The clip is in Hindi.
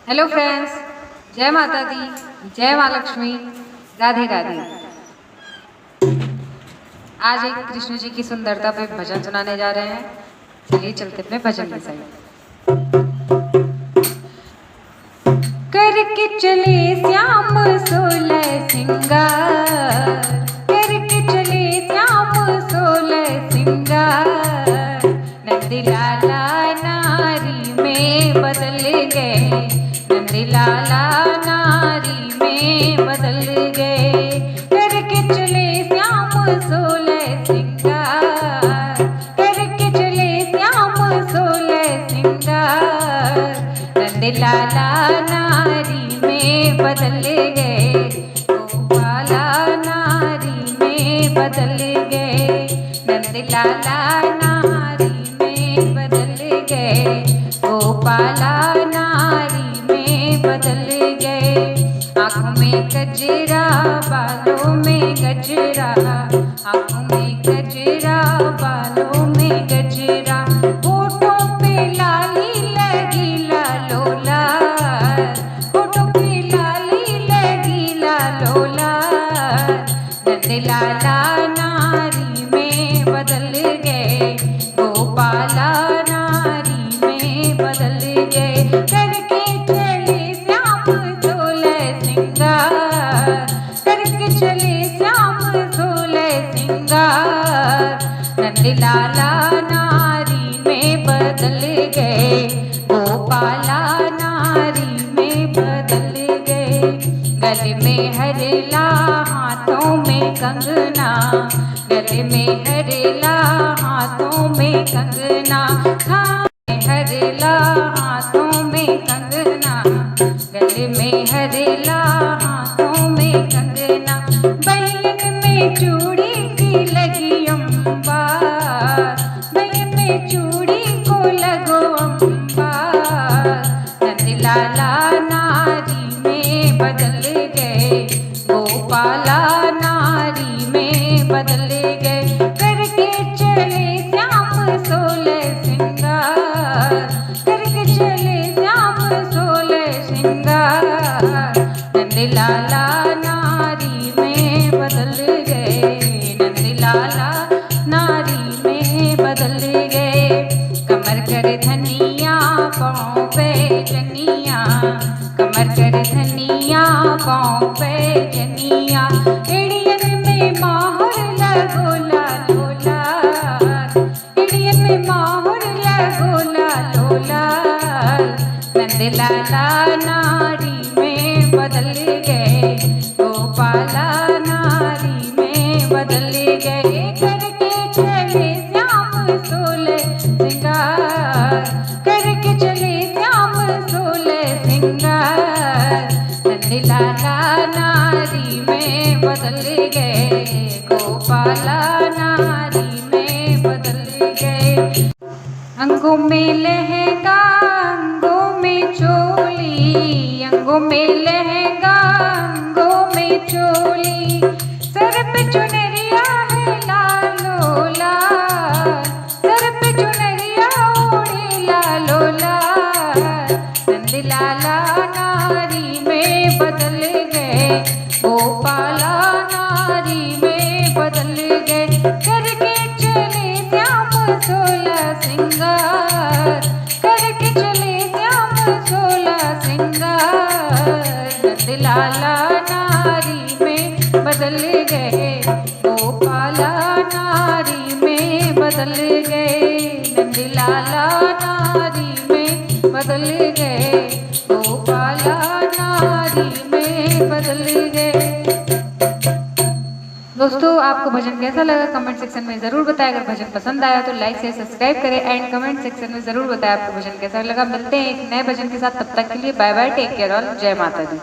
हेलो फ्रेंड्स, जय माता दी, जय माँ लक्ष्मी, राधे राधे। आज एक कृष्ण जी की सुंदरता पे भजन सुनाने जा रहे हैं। चलिए चलते अपने भजन के साथ। करके चले श्याम सोलह सिंगार, करके चले श्याम सोलह सिंगार, नंदलाला नारी में बदल गए, नंदलाला नारी में बदल गए। करके चले श्याम सोलह सिंगार, करके चले श्याम सोलह सिंगार, नंदलाला नारी में बदल गए, गोपाला नारी में बदल गए, नंदलाला नारी में बदल गए, गोपाला नारी में बदल गए। आँखों में गजरा, बालों में गजरा, आँखों में गजरा, बालों में गजरा, होठों पे लाली लगी लालो लाल, होठों पे लाली लगी लालो लाल, नंदलाला नारी में बदल गए, गोपाला नारी में बदल गए। करके चले श्याम सोलह सिंगार, करके चले श्याम सोलह सिंगार, नंदलाला नारी में बदल गए, गोपाला नारी में बदल गए। गले में हरला, हाथों में कंगना, गले में हरला, हाथों में कंगना, हरला हाथों में कंगना, गले में हरला, हाथों में कंगना, बहन में चूड़ी की लगी अम्बार, बहन में चूड़ी को लगो अम्बार, नंदलाला नारी में बदल गए, गोपाला नारी में बदल गए। करके चले श्याम सोलह सिंगार, करके चले श्याम सोलह सिंगार, नंदलाला नारी में बदल गए, नंदलाला नारी में बदल गए। कमर कर धनिया, पाँव पे जनिया, कमर कर धनिया, पाँव पे जनिया, एड़ियन में माहौर लगो लालो लाल, एड़ियन में माहौर लगो लालो लाल, नंदलाला नारी में बदल गए, गोपाला नारी में बदल गए। करके चले श्याम सोलह सिंगार, करके चले श्याम सोलह सिंगार, नंदलाला नारी में बदल गए, गोपाला नारी में बदल गए। अंगों में लहंगा, अंगों में चोली, अंगों में लहंगा, अंगों में चोली, सर पे चुनरिया है लालो लाल, सर पे चुनरिया ओढ़े लालो लाल, नंदलाला नारी में बदल गए, गोपाला नारी में बदल गए। करके चले श्याम सोलह सिंगार, करके चले श्याम सोलह सिंगार, नंदलाला नारी में बदल गए, गोपाला नारी में बदल गए, नंदलाला नारी में बदल गए, गोपाला नारी में बदल गए। दोस्तों, आपको भजन कैसा लगा कमेंट सेक्शन में ज़रूर बताएं। अगर भजन पसंद आया तो लाइक से सब्सक्राइब करें एंड कमेंट सेक्शन में ज़रूर बताएं आपको भजन कैसा लगा। मिलते हैं एक नए भजन के साथ, तब तक के लिए bye bye, take care all, जय माता दी।